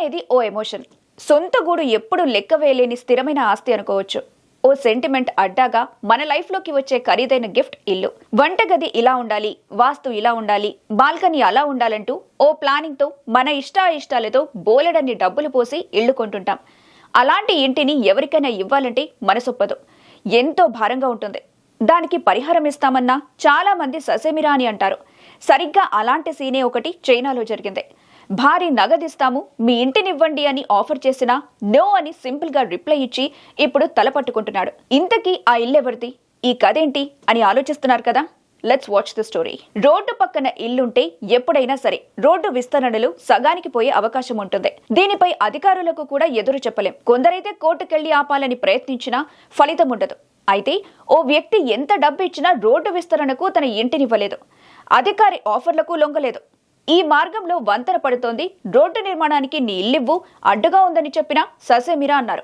అనేది ఓ ఎమోషన్. సొంత గూడు ఎప్పుడు లెక్క వేయలేని స్థిరమైన ఆస్తి అనుకోవచ్చు. ఓ సెంటిమెంట్ అడ్డాగా మన లైఫ్లోకి వచ్చే ఖరీదైన గిఫ్ట్ ఇల్లు. వంటగది ఇలా ఉండాలి, వాస్తు ఇలా ఉండాలి, బాల్కనీ అలా ఉండాలంటూ ఓ ప్లానింగ్తో మన ఇష్టాలతో బోలెడన్ని డబ్బులు పోసి ఇల్లు కొంటుంటాం. అలాంటి ఇంటిని ఎవరికైనా ఇవ్వాలంటే మనసొప్పదు, ఎంతో భారంగా ఉంటుంది. దానికి పరిహారం ఇస్తామన్నా చాలా మంది ససేమిరా అని అంటారు. సరిగ్గా అలాంటి సీనే ఒకటి చైనాలో జరిగింది. భారీ నగదిస్తాము, మీ ఇంటినివ్వండి అని ఆఫర్ చేసినా నో అని సింపుల్ గా రిప్లై ఇచ్చి ఇప్పుడు తలపట్టుకుంటున్నాడు. ఇంతకీ ఆ ఇల్లెవరిది, ఈ కథేంటి అని ఆలోచిస్తున్నారు కదా. Let's watch the story. Road పక్కన ఇల్లుంటే ఎప్పుడైనా సరే రోడ్డు విస్తరణలు సగానికి పోయే అవకాశం ఉంటుంది. దీనిపై అధికారులకు కూడా ఎదురు చెప్పలేం. కొందరైతే కోర్టుకెళ్లి ఆపాలని ప్రయత్నించినా ఫలితం ఉండదు. అయితే ఓ వ్యక్తి ఎంత డబ్బు ఇచ్చినా రోడ్డు విస్తరణకు తన ఇంటినివ్వలేదు. అధికారి ఆఫర్లకు లొంగలేదు. ఈ మార్గంలో వంతెన పడుతోంది, రోడ్డు నిర్మాణానికి నీ ఇల్లివ్వు అడ్డుగా ఉందని చెప్పినా ససేమిరా అన్నారు.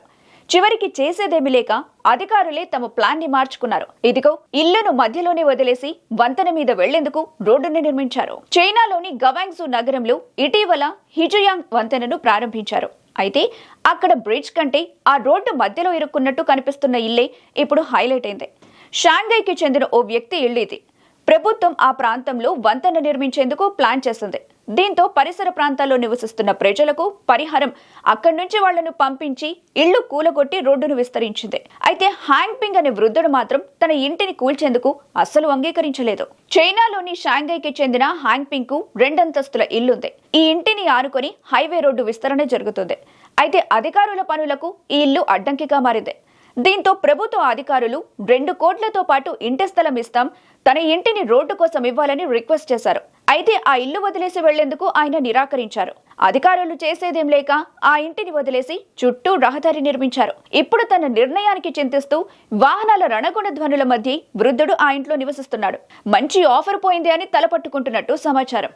చివరికి చేసేదేమీ లేక అధికారులే తమ ప్లాన్ ని మార్చుకున్నారు. ఇదిగో ఇల్లును మధ్యలోనే వదిలేసి వంతెన మీద వెళ్లేందుకు రోడ్డుని నిర్మించారు. చైనాలోని గవాంగ్జూ నగరంలో ఇటీవల హిజుయాంగ్ వంతెనను ప్రారంభించారు. అయితే అక్కడ బ్రిడ్జ్ కంటే ఆ రోడ్డు మధ్యలో ఇరుక్కున్నట్టు కనిపిస్తున్న ఇల్లే ఇప్పుడు హైలైట్ అయింది. షాంఘైకి చెందిన ఓ వ్యక్తి ఇల్లు ఇది. ప్రభుత్వం ఆ ప్రాంతంలో వంతెన నిర్మించేందుకు ప్లాన్ చేసింది. దీంతో పరిసర ప్రాంతాల్లో నివసిస్తున్న ప్రజలకు పరిహారం అక్కడి నుంచి వాళ్లను పంపించి ఇళ్లు కూలగొట్టి రోడ్డును విస్తరించింది. అయితే హ్యాంగ్ పింగ్ అనే వృద్ధుడు మాత్రం తన ఇంటిని కూల్చేందుకు అస్సలు అంగీకరించలేదు. చైనాలోని షాంఘైకి చెందిన హ్యాంగ్ పింగ్ కు 2 అంతస్తుల ఇల్లుంది. ఈ ఇంటిని ఆనుకొని హైవే రోడ్డు విస్తరణ జరుగుతుంది. అయితే అధికారుల పనులకు ఈ ఇల్లు అడ్డంకిగా మారింది. దీంతో ప్రభుత్వ అధికారులు 2 కోట్లతో పాటు ఇంటి స్థలం ఇస్తాం, తన ఇంటిని రోడ్డు కోసం ఇవ్వాలని రిక్వెస్ట్ చేశారు. అయితే ఆ ఇల్లు వదిలేసి వెళ్లేందుకు ఆయన నిరాకరించారు. అధికారులు చేసేదేం లేక ఆ ఇంటిని వదిలేసి చుట్టూ రహదారి నిర్మించారు. ఇప్పుడు తన నిర్ణయానికి చింతిస్తూ వాహనాల రణగుణ ధ్వనుల మధ్య వృద్ధుడు ఆ ఇంట్లో నివసిస్తున్నాడు. మంచి ఆఫర్ పోయింది అని తలపట్టుకుంటున్నట్టు సమాచారం.